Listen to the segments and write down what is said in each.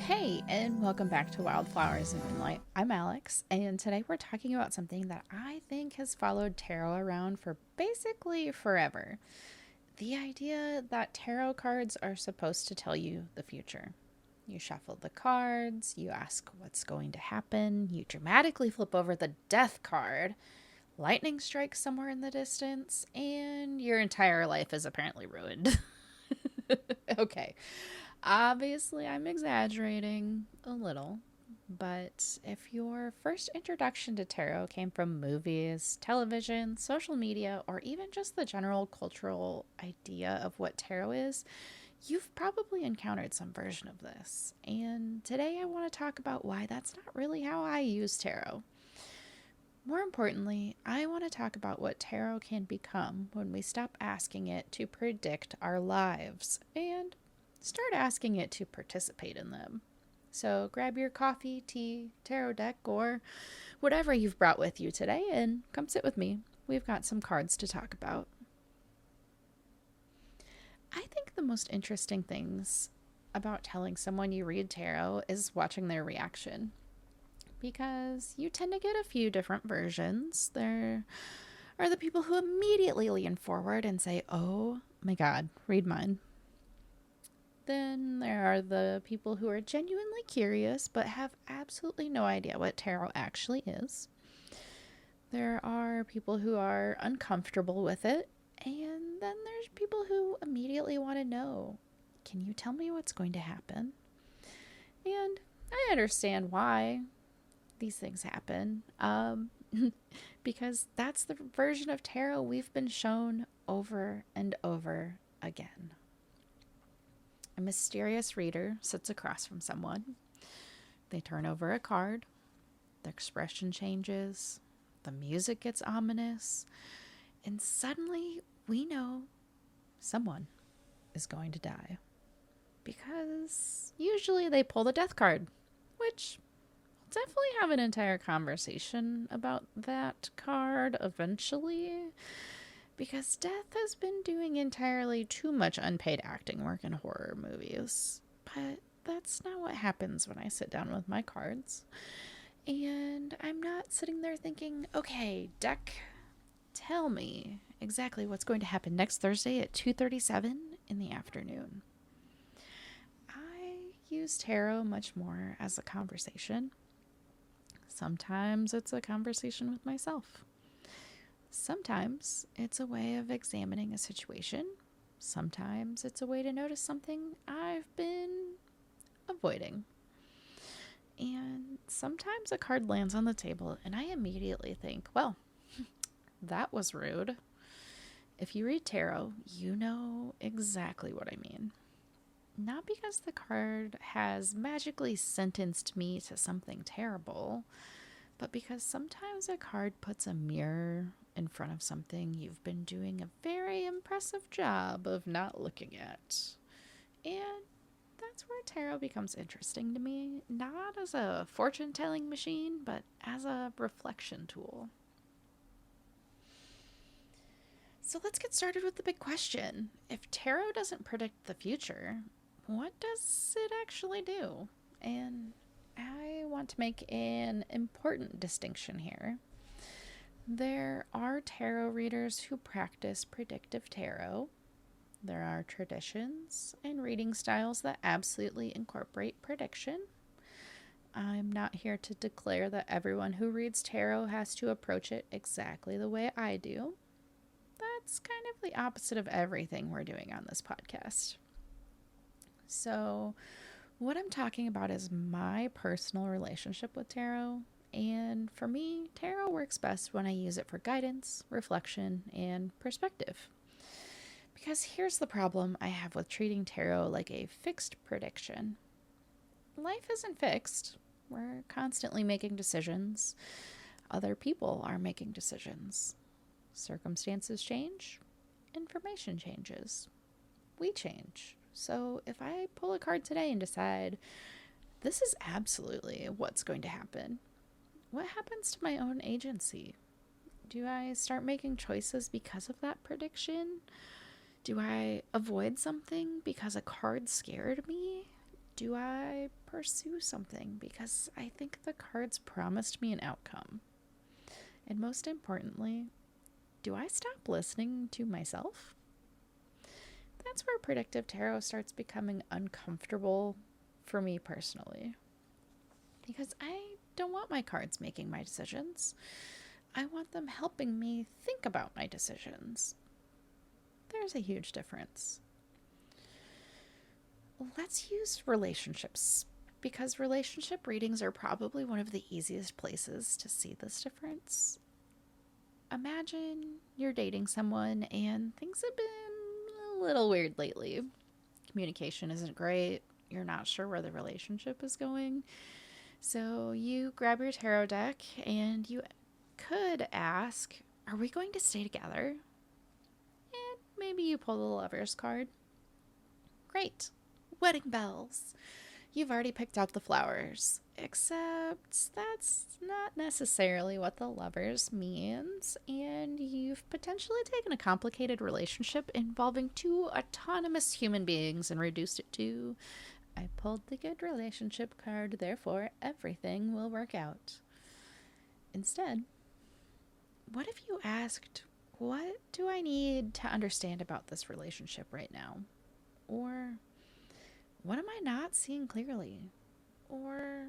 Hey, and welcome back to Wildflowers and Moonlight. I'm Alex, and today we're talking about something that I think has followed tarot around for basically forever. The idea that tarot cards are supposed to tell you the future. You shuffle the cards, you ask what's going to happen, you dramatically flip over the death card, lightning strikes somewhere in the distance, and your entire life is apparently ruined. Okay, obviously, I'm exaggerating a little, but if your first introduction to tarot came from movies, television, social media, or even just the general cultural idea of what tarot is, you've probably encountered some version of this. And today I want to talk about why that's not really how I use tarot. More importantly, I want to talk about what tarot can become when we stop asking it to predict our lives and start asking it to participate in them. So grab your coffee, tea, tarot deck, or whatever you've brought with you today and come sit with me. We've got some cards to talk about. I think the most interesting things about telling someone you read tarot is watching their reaction, because you tend to get a few different versions. There are the people who immediately lean forward and say, "Oh my God, read mine." Then there are the people who are genuinely curious but have absolutely no idea what tarot actually is. There are people who are uncomfortable with it. And then there's people who immediately want to know, can you tell me what's going to happen? And I understand why these things happen. Because that's the version of tarot we've been shown over and over again. A mysterious reader sits across from someone. They turn over a card. The expression changes. The music gets ominous. And suddenly we know someone is going to die. Because usually they pull the death card, which we'll definitely have an entire conversation about that card eventually. Because death has been doing entirely too much unpaid acting work in horror movies. But that's not what happens when I sit down with my cards. And I'm not sitting there thinking, okay, deck, tell me exactly what's going to happen next Thursday at 2:37 in the afternoon. I use tarot much more as a conversation. Sometimes it's a conversation with myself. Sometimes it's a way of examining a situation. Sometimes it's a way to notice something I've been avoiding. And sometimes a card lands on the table and I immediately think, well, that was rude. If you read tarot, you know exactly what I mean. Not because the card has magically sentenced me to something terrible, but because sometimes a card puts a mirror in front of something you've been doing a very impressive job of not looking at. And that's where tarot becomes interesting to me, not as a fortune-telling machine, but as a reflection tool. So let's get started with the big question. If tarot doesn't predict the future, what does it actually do? And I want to make an important distinction here. There are tarot readers who practice predictive tarot. There are traditions and reading styles that absolutely incorporate prediction. I'm not here to declare that everyone who reads tarot has to approach it exactly the way I do. That's kind of the opposite of everything we're doing on this podcast. So, what I'm talking about is my personal relationship with tarot. And for me, tarot works best when I use it for guidance, reflection, and perspective. Because here's the problem I have with treating tarot like a fixed prediction. Life isn't fixed. We're constantly making decisions. Other people are making decisions. Circumstances change. Information changes. We change. So if I pull a card today and decide this is absolutely what's going to happen, what happens to my own agency? Do I start making choices because of that prediction? Do I avoid something because a card scared me? Do I pursue something because I think the cards promised me an outcome? And most importantly, do I stop listening to myself? That's where predictive tarot starts becoming uncomfortable for me personally. Because I don't want my cards making my decisions. I want them helping me think about my decisions. There's a huge difference. Let's use relationships, because relationship readings are probably one of the easiest places to see this difference. Imagine you're dating someone and things have been a little weird lately. Communication isn't great. You're not sure where the relationship is going. So you grab your tarot deck and you could ask, are we going to stay together? And maybe you pull the Lover's card. Great. Wedding bells. You've already picked out the flowers. Except that's not necessarily what the Lovers means, and you've potentially taken a complicated relationship involving two autonomous human beings and reduced it to, I pulled the good relationship card, therefore everything will work out. Instead, what if you asked, what do I need to understand about this relationship right now? Or what am I not seeing clearly? Or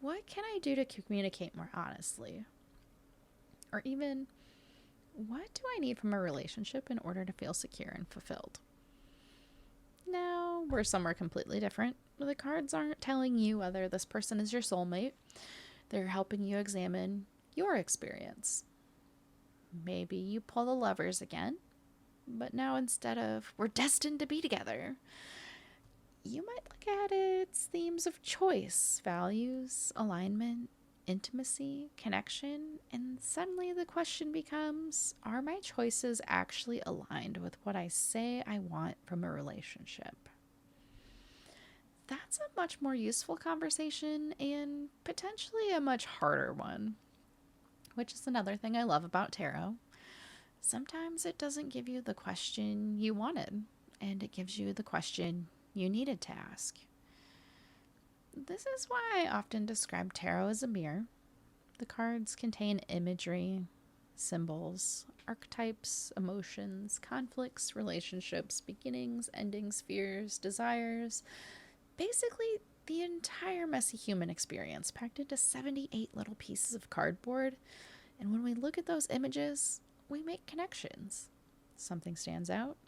what can I do to communicate more honestly? Or even, what do I need from a relationship in order to feel secure and fulfilled? Now, we're somewhere completely different. The cards aren't telling you whether this person is your soulmate. They're helping you examine your experience. Maybe you pull the Lovers again, but now instead of, we're destined to be together, you might look at its themes of choice, values, alignment, intimacy, connection, and suddenly the question becomes, are my choices actually aligned with what I say I want from a relationship? That's a much more useful conversation and potentially a much harder one, which is another thing I love about tarot. Sometimes it doesn't give you the question you wanted, and it gives you the question you needed to ask. This is why I often describe tarot as a mirror. The cards contain imagery, symbols, archetypes, emotions, conflicts, relationships, beginnings, endings, fears, desires. Basically, the entire messy human experience packed into 78 little pieces of cardboard. And when we look at those images, we make connections. Something stands out.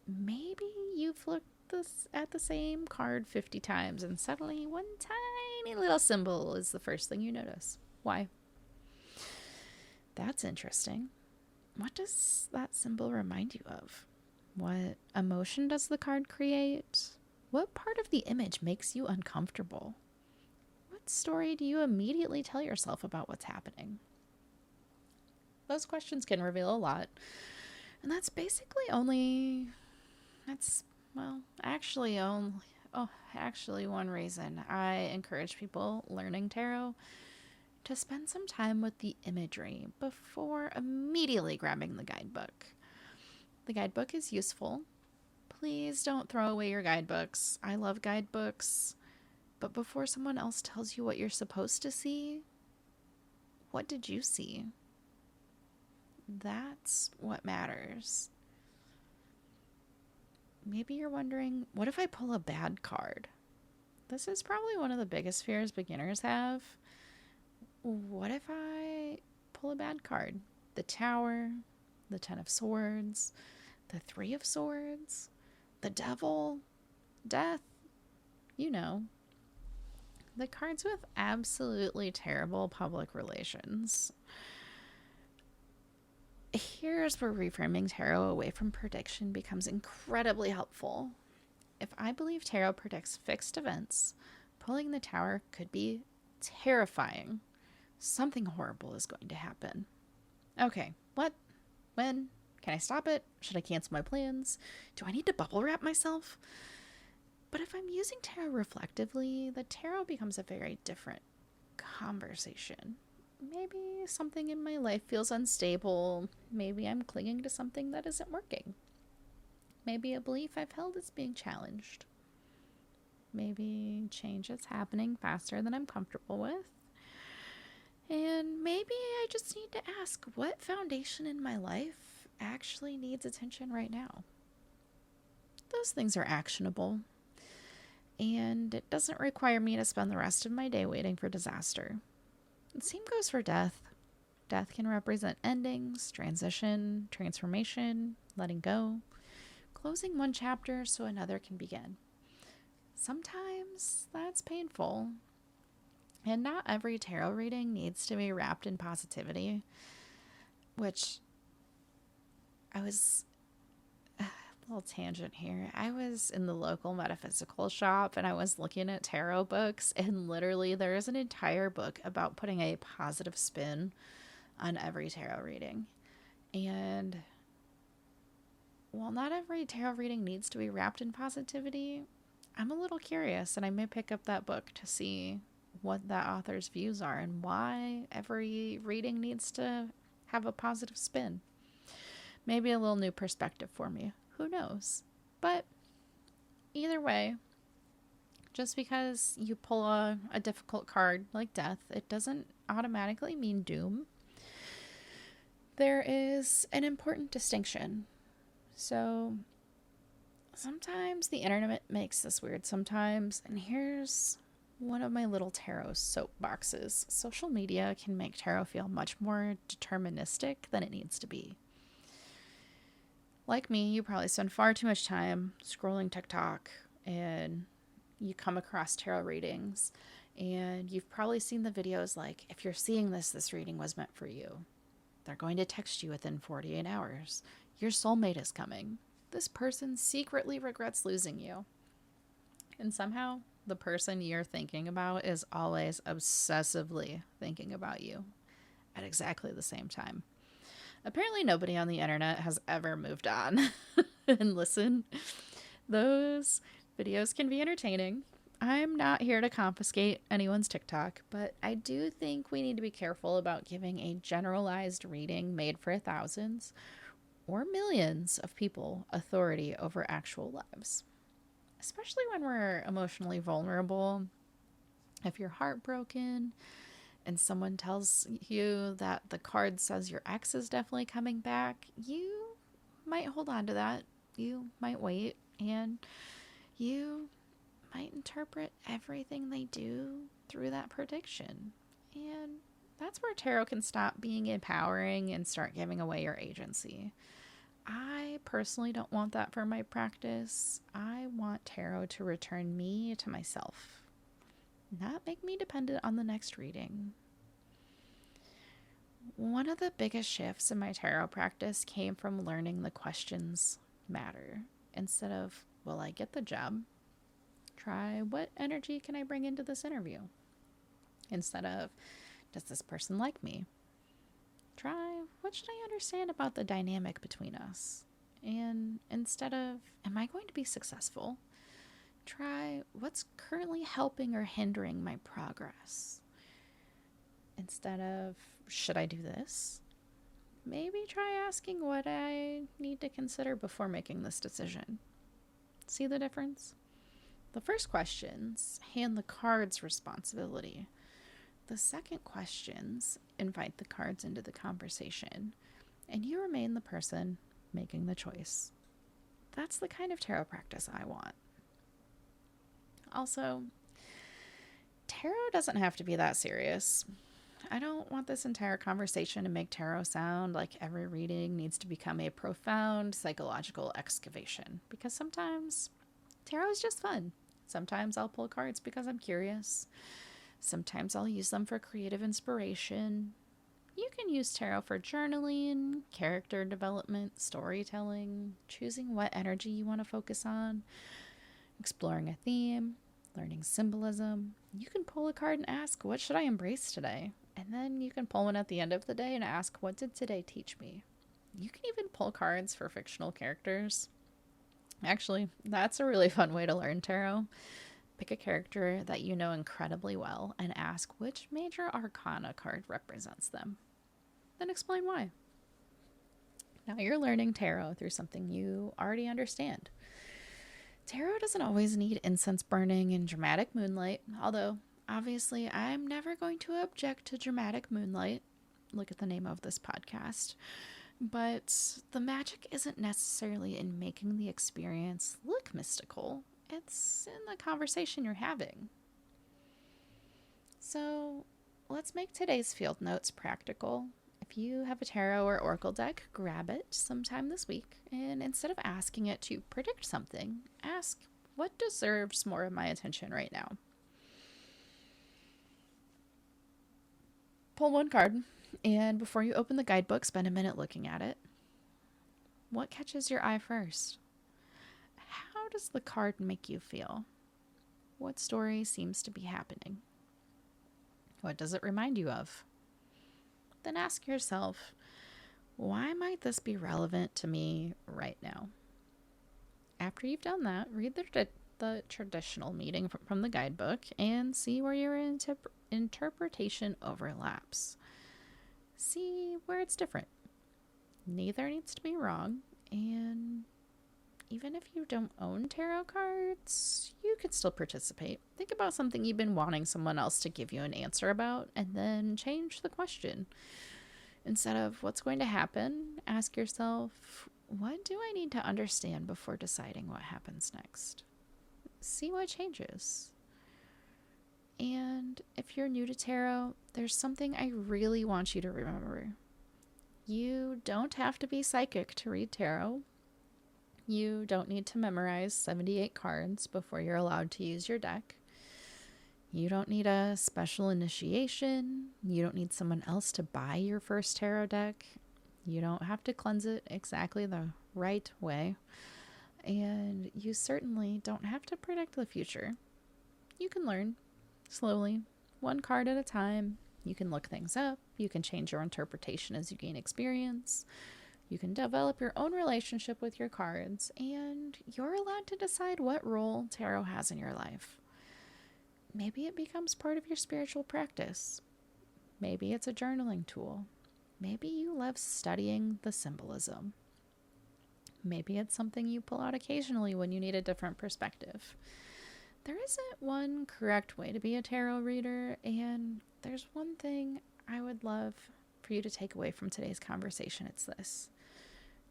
Maybe you've looked at the same card 50 times and suddenly one tiny little symbol is the first thing you notice. Why? That's interesting. What does that symbol remind you of? What emotion does the card create? What part of the image makes you uncomfortable? What story do you immediately tell yourself about what's happening? Those questions can reveal a lot. And that's basically only, actually one reason I encourage people learning tarot to spend some time with the imagery before immediately grabbing the guidebook. The guidebook is useful. Please don't throw away your guidebooks. I love guidebooks. But before someone else tells you what you're supposed to see, what did you see? That's what matters. Maybe you're wondering, what if I pull a bad card? This is probably one of the biggest fears beginners have. What if I pull a bad card? The Tower, the Ten of Swords, the Three of Swords, the Devil, Death, you know. The cards with absolutely terrible public relations. Here's where reframing tarot away from prediction becomes incredibly helpful. If I believe tarot predicts fixed events, pulling the Tower could be terrifying. Something horrible is going to happen. Okay, what? When? Can I stop it? Should I cancel my plans? Do I need to bubble wrap myself? But if I'm using tarot reflectively, the tarot becomes a very different conversation. Maybe something in my life feels unstable. Maybe I'm clinging to something that isn't working. Maybe a belief I've held is being challenged. Maybe change is happening faster than I'm comfortable with. And maybe I just need to ask what foundation in my life actually needs attention right now. Those things are actionable, and it doesn't require me to spend the rest of my day waiting for disaster. The same goes for death. Death can represent endings, transition, transformation, letting go, closing one chapter so another can begin. Sometimes that's painful, and not every tarot reading needs to be wrapped in positivity, which I was a little tangent here. I was in the local metaphysical shop and I was looking at tarot books, and literally there is an entire book about putting a positive spin on every tarot reading. And while not every tarot reading needs to be wrapped in positivity, I'm a little curious and I may pick up that book to see what that author's views are and why every reading needs to have a positive spin. Maybe a little new perspective for me. Who knows? But either way, just because you pull a difficult card like death, it doesn't automatically mean doom. There is an important distinction. So sometimes the internet makes this weird sometimes, and here's one of my little tarot soapboxes. Social media can make tarot feel much more deterministic than it needs to be. Like me, you probably spend far too much time scrolling TikTok and you come across tarot readings, and you've probably seen the videos like, if you're seeing this, this reading was meant for you. They're going to text you within 48 hours. Your soulmate is coming. This person secretly regrets losing you. And somehow, the person you're thinking about is always obsessively thinking about you at exactly the same time. Apparently, nobody on the internet has ever moved on. And listen, those videos can be entertaining. I'm not here to confiscate anyone's TikTok, but I do think we need to be careful about giving a generalized reading made for thousands or millions of people authority over actual lives. Especially when we're emotionally vulnerable. If you're heartbroken and someone tells you that the card says your ex is definitely coming back, you might hold on to that. You might wait, and you might interpret everything they do through that prediction. And that's where tarot can stop being empowering and start giving away your agency. I personally don't want that for my practice. I want tarot to return me to myself, not make me dependent on the next reading. One of the biggest shifts in my tarot practice came from learning the questions matter. Instead of, will I get the job? Try, what energy can I bring into this interview? Instead of, does this person like me? Try, what should I understand about the dynamic between us? And instead of, am I going to be successful? Try, what's currently helping or hindering my progress? Instead of, should I do this? Maybe try asking what I need to consider before making this decision. See the difference? The first questions hand the cards responsibility. The second questions invite the cards into the conversation, and you remain the person making the choice. That's the kind of tarot practice I want. Also, tarot doesn't have to be that serious. I don't want this entire conversation to make tarot sound like every reading needs to become a profound psychological excavation, because sometimes tarot is just fun. Sometimes I'll pull cards because I'm curious. Sometimes I'll use them for creative inspiration. You can use tarot for journaling, character development, storytelling, choosing what energy you want to focus on, exploring a theme, learning symbolism. You can pull a card and ask, what should I embrace today? And then you can pull one at the end of the day and ask, what did today teach me? You can even pull cards for fictional characters. Actually, that's a really fun way to learn tarot. Pick a character that you know incredibly well and ask which major arcana card represents them. Then explain why. Now you're learning tarot through something you already understand. Tarot doesn't always need incense burning and dramatic moonlight, although obviously I'm never going to object to dramatic moonlight. Look at the name of this podcast. But the magic isn't necessarily in making the experience look mystical, it's in the conversation you're having. So let's make today's field notes practical. If you have a tarot or oracle deck, grab it sometime this week, and instead of asking it to predict something, ask what deserves more of my attention right now. Pull one card, and before you open the guidebook, spend a minute looking at it. What catches your eye first? How does the card make you feel? What story seems to be happening? What does it remind you of? Then ask yourself, why might this be relevant to me right now? After you've done that, read the traditional meaning from the guidebook and see where your interpretation overlaps. See where it's different. Neither needs to be wrong, and even if you don't own tarot cards, you could still participate. Think about something you've been wanting someone else to give you an answer about, and then change the question. Instead of what's going to happen, ask yourself, what do I need to understand before deciding what happens next? See what changes. And if you're new to tarot, there's something I really want you to remember. You don't have to be psychic to read tarot. You don't need to memorize 78 cards before you're allowed to use your deck. You don't need a special initiation. You don't need someone else to buy your first tarot deck. You don't have to cleanse it exactly the right way. And you certainly don't have to predict the future. You can learn slowly, one card at a time. You can look things up. You can change your interpretation as you gain experience. You can develop your own relationship with your cards, and you're allowed to decide what role tarot has in your life. Maybe it becomes part of your spiritual practice. Maybe it's a journaling tool. Maybe you love studying the symbolism. Maybe it's something you pull out occasionally when you need a different perspective. There isn't one correct way to be a tarot reader, and there's one thing I would love for you to take away from today's conversation. It's this.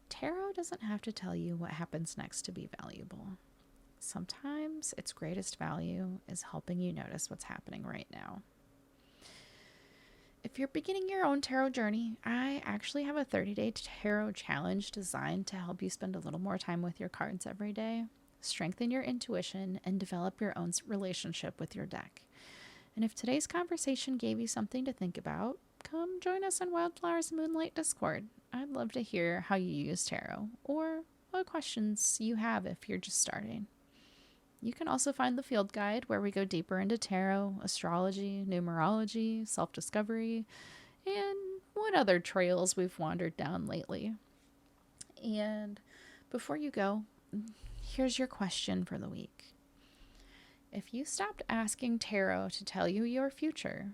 Tarot doesn't have to tell you what happens next to be valuable. Sometimes its greatest value is helping you notice what's happening right now. If you're beginning your own tarot journey, I actually have a 30-day tarot challenge designed to help you spend a little more time with your cards every day, strengthen your intuition, and develop your own relationship with your deck. And if today's conversation gave you something to think about, come join us in Wildflowers Moonlight Discord. I'd love to hear how you use tarot, or what questions you have if you're just starting. You can also find the field guide where we go deeper into tarot, astrology, numerology, self-discovery, and what other trails we've wandered down lately. And before you go, here's your question for the week. If you stopped asking tarot to tell you your future,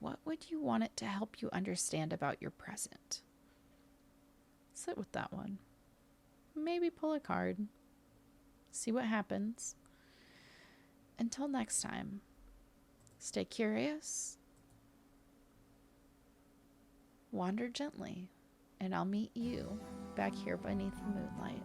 what would you want it to help you understand about your present? Sit with that one. Maybe pull a card. See what happens. Until next time, stay curious, wander gently, and I'll meet you back here beneath the moonlight.